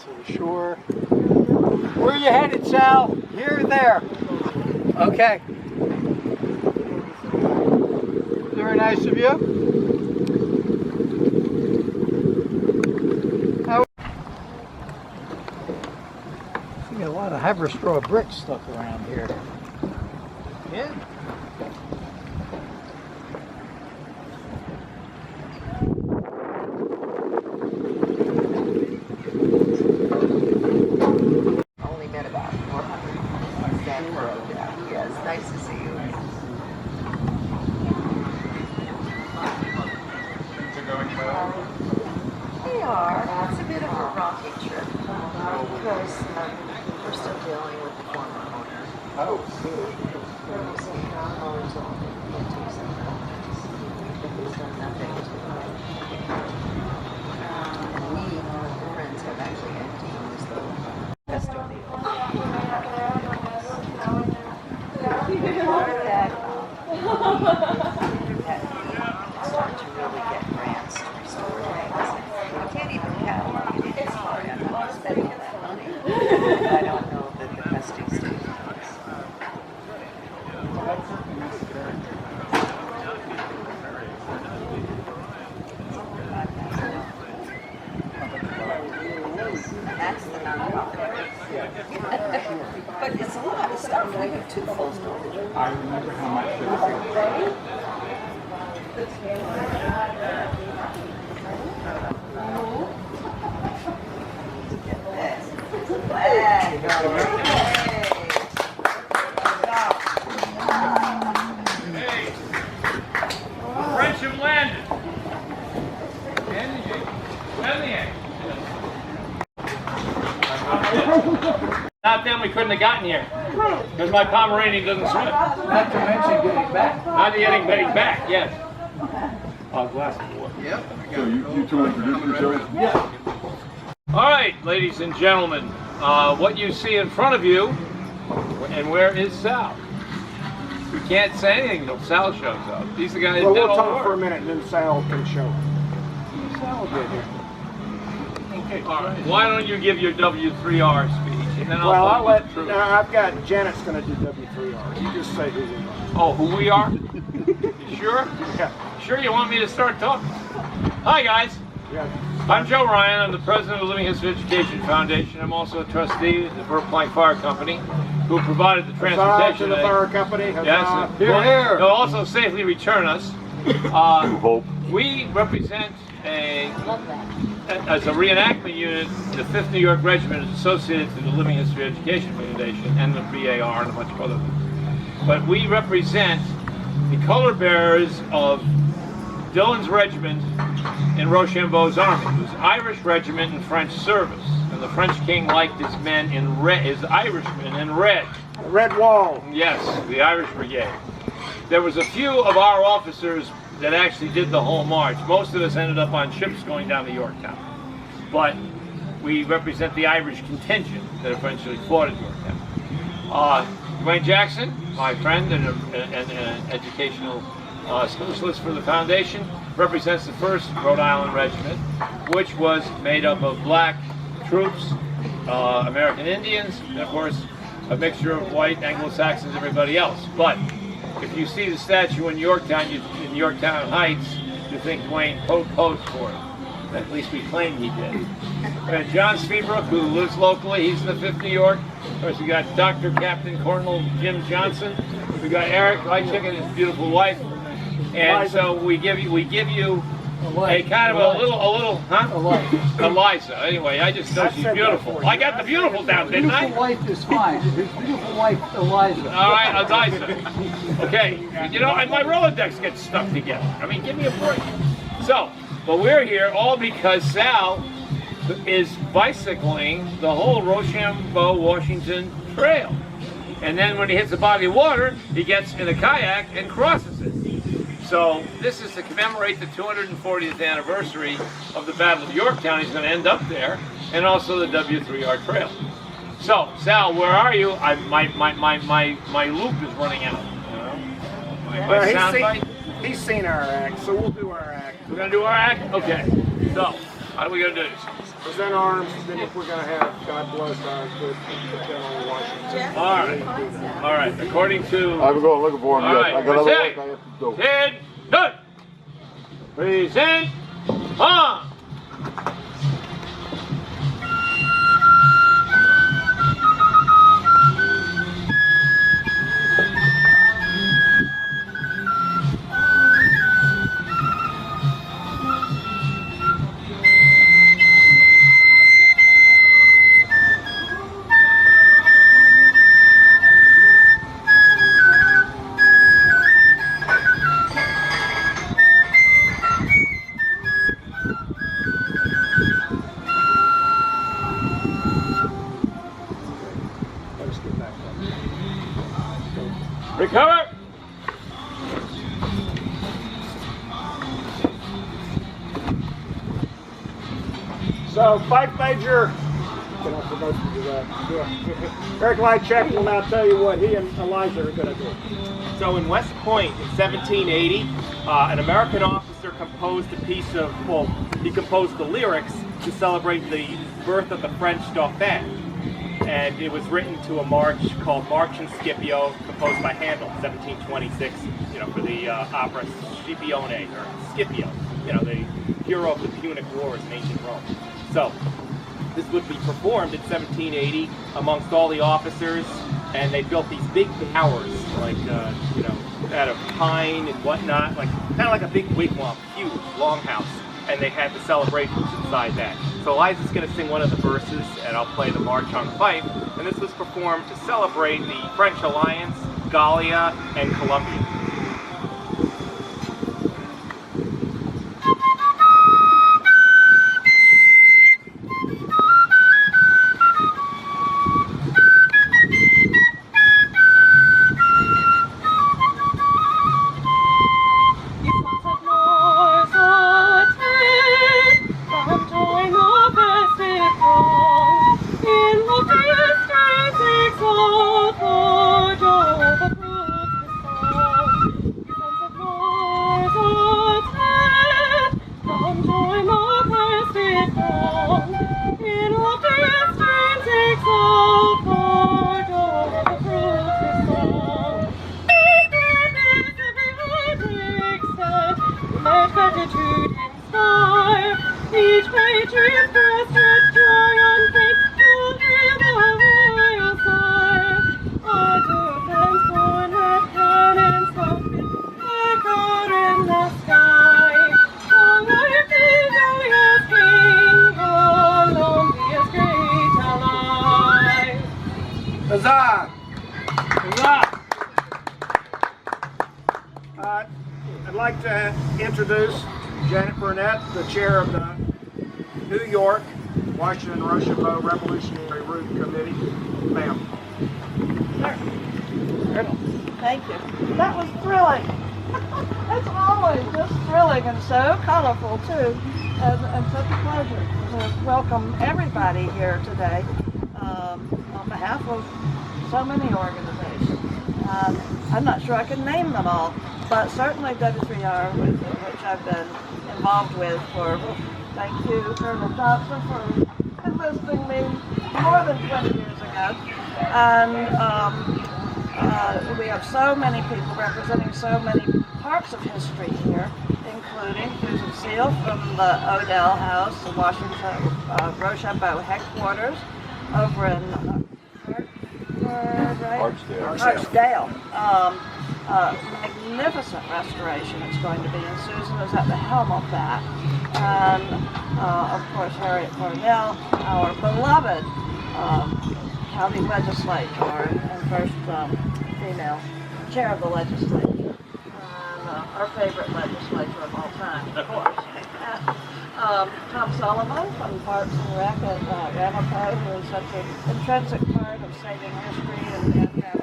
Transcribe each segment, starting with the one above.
to the shore. Where are you headed, Sal? Here or there? Okay. Very nice of you. See a lot of Haverstraw bricks stuck around here. Yeah. Only met about 400 on that road. Yes, nice to see you. They are. It's a bit of a rocky trip because we're still dealing with the former owner. Oh, Owns all the antiques and properties. He's done nothing to we, friends, have actually emptied this little festival. That start to really get grants to restore things. You can't even catalog it anymore. I'm not spending that money. I don't know that the festive stays in place. That's the nonprofit. But it's a lot of stuff. We have two full storage. I remember how much it was. French have landed. Not them, we couldn't have gotten here. Because my Pomeranian doesn't swim. Not to mention getting back. Not getting back, yes. A glass of water. Yep. So you two introduce yourselves? Yeah. All right, ladies and gentlemen, what you see in front of you, and where is Sal? We can't say anything until Sal shows up. He's the guy that Well, did we'll all the talk for a work. minute and then Sal can show. Sal did it. Okay, all right. Why don't you give your W3R speech, and then Well, I'll I'll tell you the let. truth. I've got Janet's going to do W3R. You just say who we are. Oh, who we are? You sure? Yeah. Sure you want me to start talking? Hi, guys. Yeah. I'm Joe Ryan. I'm the president of the Living History Education Foundation. I'm also a trustee of the Verplank Fire Company, who provided the Huzzah transportation. to the fire company. Huzzah. Yes, Here, here. they'll also safely return us. Hope. We represent as a reenactment unit, the 5th New York Regiment is associated to the Living History Education Foundation and the VAR and a bunch of other things. But we represent the color bearers of Dillon's regiment in Rochambeau's army. It was Irish regiment in French service, and the French king liked his men in red, his Irishmen in red. Red Wall. Yes, the Irish Brigade. There was a few of our officers that actually did the whole march. Most of us ended up on ships going down to Yorktown. But we represent the Irish contingent that eventually fought at Yorktown. Dwayne Jackson, my friend and an educational specialist for the foundation, represents the 1st Rhode Island Regiment, which was made up of black troops, American Indians, and of course a mixture of white, Anglo-Saxons, everybody else. But if you see the statue in Yorktown, in Yorktown Heights, you think Dwayne posed for it. At least we claim he did. And John Speedbrook, who lives locally, he's in the 5th New York. Of course, we got Dr. Captain Colonel Jim Johnson. We got Eric Lychick and his beautiful wife. And so we give you a kind of a little, huh? Eliza. Anyway, I just know she's beautiful. I got the beautiful down, didn't I? Beautiful wife is fine. His beautiful wife, Eliza. All right, Eliza. Okay, you know, and my Rolodex gets stuck together. I mean, give me a break. So, but we're here all because Sal is bicycling the whole Rochambeau, Washington trail. And then when he hits a body of water, he gets in a kayak and crosses it. So this is to commemorate the 240th anniversary of the Battle of Yorktown. He's going to end up there, and also the W3R Trail. So, Sal, where are you? My loop is running out. You know? My sound bite. He's seen our act, so we'll do our act. We're going to do our act? Okay. So, how are we going to do this? present arms, then if we're going to have God bless our good General Washington. All right. According to... I haven't gone looking for him All yet. right, I got other present. work I have to do. 10, done. Present, on. Let's get back up. Recover. So, Fife Major, can I promote you to that? Eric Lychek will now tell you what he and Eliza are going to do. So in West Point in 1780, an American officer composed a piece of, well, he composed the lyrics to celebrate the birth of the French Dauphin. And it was written to a march called March in Scipio, composed by Handel, 1726, for the opera Scipione, or Scipio, the hero of the Punic Wars in ancient Rome. So this would be performed in 1780 amongst all the officers, and they built these big towers, like, out of pine and whatnot, like kind of like a big wigwam, huge, longhouse, and they had the celebrations inside that. So Eliza's going to sing one of the verses, and I'll play the March on the Fife, and this was performed to celebrate the French alliance, Gallia, and Columbia. Huzzah! I'd like to introduce Janet Burnett, the chair of the New York Washington-Rochambeau Revolutionary Route Committee. Ma'am. Thank you. That was thrilling. It's always just thrilling and so colorful too, and such a pleasure to welcome everybody here today on behalf of so many organizations. I'm not sure I can name them all, but certainly W3R, which I've been involved with for, thank you, Colonel Johnson, for enlisting me more than 20 years ago. And we have so many people representing so many parts of history here, including Susan Seal from the Odell House, the Washington-Rochambeau headquarters over in Archdale. Magnificent restoration it's going to be, and Susan is at the helm of that. And of course Harriet Cornell, our beloved county legislator and first female chair of the legislature, and our favorite legislator of all time, of course. Tom Sullivan from Parks and Rec at Ramapo, who is such an intrinsic part of saving history in Ramapo.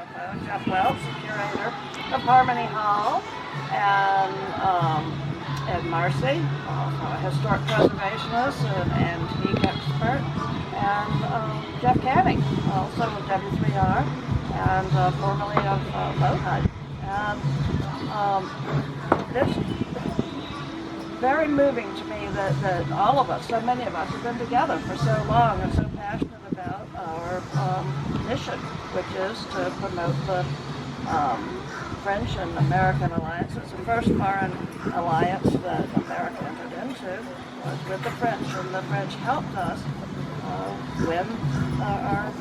Jeff Welch, the curator of Harmony Hall, and Ed Marcy, a historic preservationist and antique expert, and Jeff Canning, also of W3R, and formerly of Bowhide. And very moving to me that all of us, so many of us, have been together for so long and so passionate about our mission, which is to promote the French and American alliance. It's the first foreign alliance that America entered into was with the French, and the French helped us win our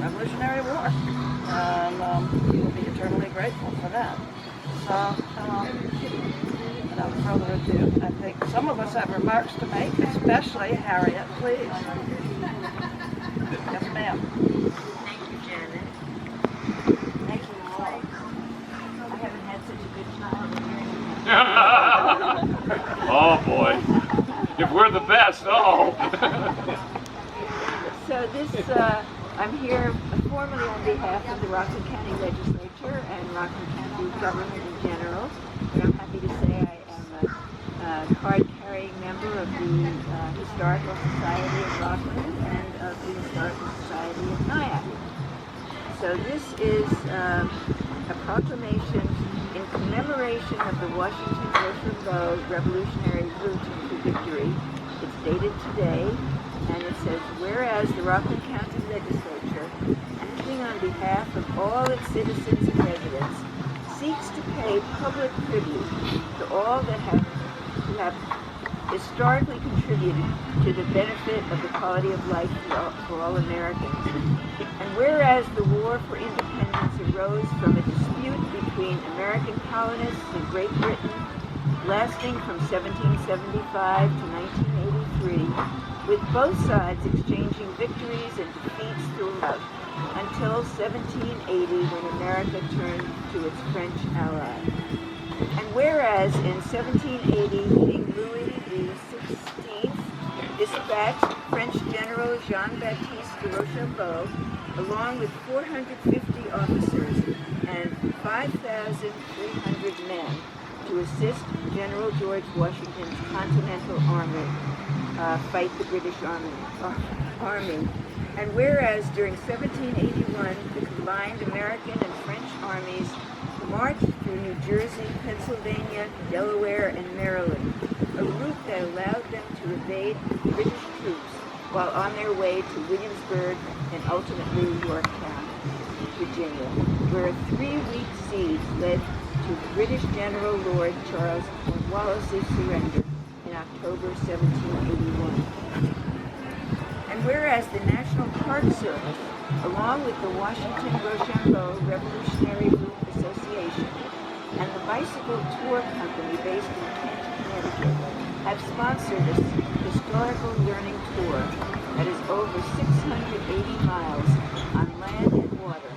Revolutionary War, and we will be eternally grateful for that. So, without further ado, I think some of us have remarks to make, especially Harriet, please. Yes, ma'am. Thank you, Janet. Thank you all. I haven't had such a good time hearing Oh boy. If we're the best, oh. So this, I'm here formally on behalf of the Rockland County Legislature and Rockland County government in general. And I'm happy to say I am a card-carrying member of the Historical Society of Rockland and of the Historical Society of Kayak. So this is a proclamation in commemoration of the Washington-Rochambeau Revolutionary Route to Victory. It's dated today, and it says, whereas the Rockland County Legislature, acting on behalf of all its citizens and residents, seeks to pay public tribute to all that have historically contributed to the benefit of the quality of life for all Americans. And whereas the War for Independence arose from a dispute between American colonists and Great Britain, lasting from 1775 to 1983, with both sides exchanging victories and defeats throughout, until 1780 when America turned to its French ally. And whereas in 1780 King Louis XVI dispatched French General Jean-Baptiste de Rochambeau along with 450 officers and 5,300 men to assist General George Washington's Continental Army fight the British Army. And whereas during 1781 the combined American and French armies marched through New Jersey, Pennsylvania, Delaware, and Maryland, a route that allowed them to evade British troops while on their way to Williamsburg and ultimately Yorktown, Virginia, where a 3-week siege led to British General Lord Cornwallis' surrender in October 1781. And whereas the National Park Service, along with the Washington-Rochambeau Revolutionary Route Association and the Bicycle Tour Company based in Kent, Connecticut, have sponsored a historical learning tour that is over 680 miles on land and water,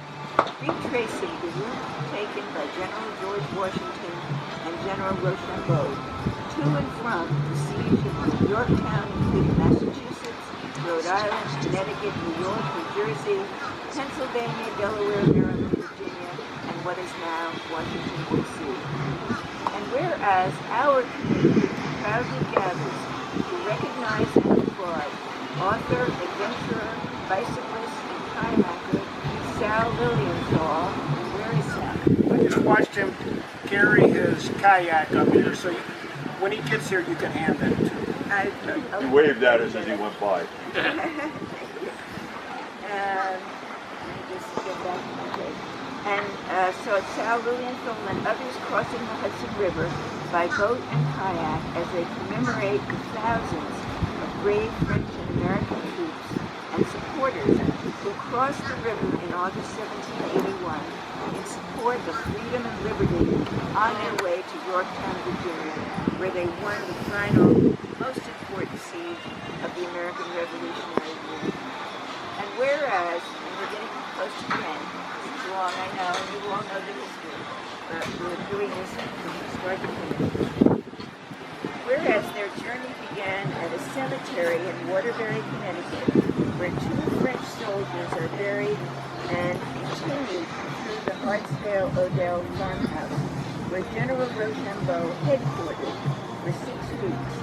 retracing the route taken by General George Washington and General Rochambeau to and from the siege of Yorktown, including Massachusetts, Rhode Island, Connecticut, New York, New Jersey, Pennsylvania, Delaware, Maryland, Virginia, and what is now Washington, D.C. And whereas our community proudly gathers to recognize and applaud author, adventurer, bicyclist, and kayaker Sal Lilienthal. Where is Sal? I just watched him carry his kayak up here, so when he gets here, you can hand that to him. He waved at us as he went by. So it's Sal Lilienthal and others crossing the Hudson River by boat and kayak as they commemorate the thousands of brave French and American troops and supporters who crossed the river in August 1781 in support of freedom and liberty on their way to Yorktown, Virginia, where they won the final, most important siege of the American Revolutionary War. And whereas, and we're getting close to the end, this is long, I know, and you all know the history, but we're doing this from start to finish. Whereas their journey began at a cemetery in Waterbury, Connecticut, where 2 French soldiers are buried, and continued through the Hartsdale-Odell farmhouse, where General Rochambeau headquartered for 6 weeks.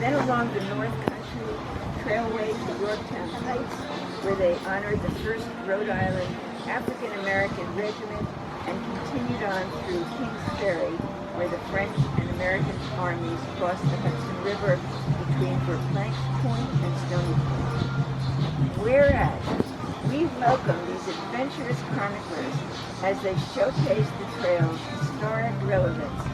Then along the North Country Trailway to Yorktown Heights, where they honored the 1st Rhode Island African-American Regiment, and continued on through Kings Ferry, where the French and American armies crossed the Hudson River between Verplanck Point and Stony Point. Whereas we welcome these adventurous chroniclers as they showcase the trail's historic relevance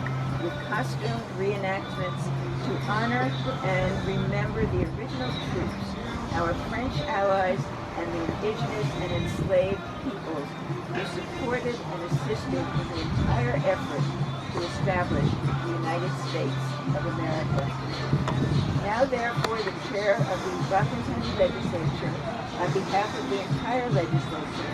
with costumed reenactments to honor and remember the original troops, our French allies, and the indigenous and enslaved peoples who supported and assisted in the entire effort to establish the United States of America. Now, therefore, the chair of the Washington legislature, on behalf of the entire legislature,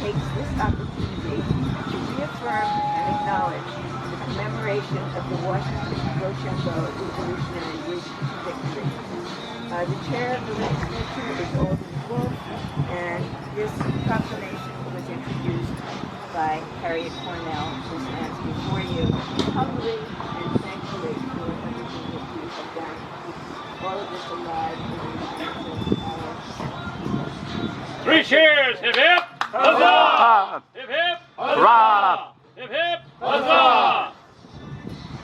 takes this opportunity to reaffirm and acknowledge the commemoration of the Washington-Rochambeau Revolutionary Victory. The chair of the legislature is Alderman Wolf, and this proclamation was introduced by Harriet Cornell, who stands before you humbly and thankfully for everything that you have done to keep all of this alive in the Three cheers! Hip hip! Huzzah! Hip hip! Huzzah! Hip hip! Huzzah!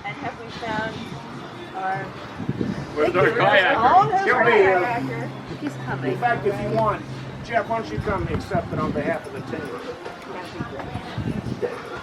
And have we found our Where's our kayaker? Oh, there's He'll our be here. kayaker. He's coming. In fact, if you want, Jeff, why don't you come and accept it on behalf of the team? That'd be great.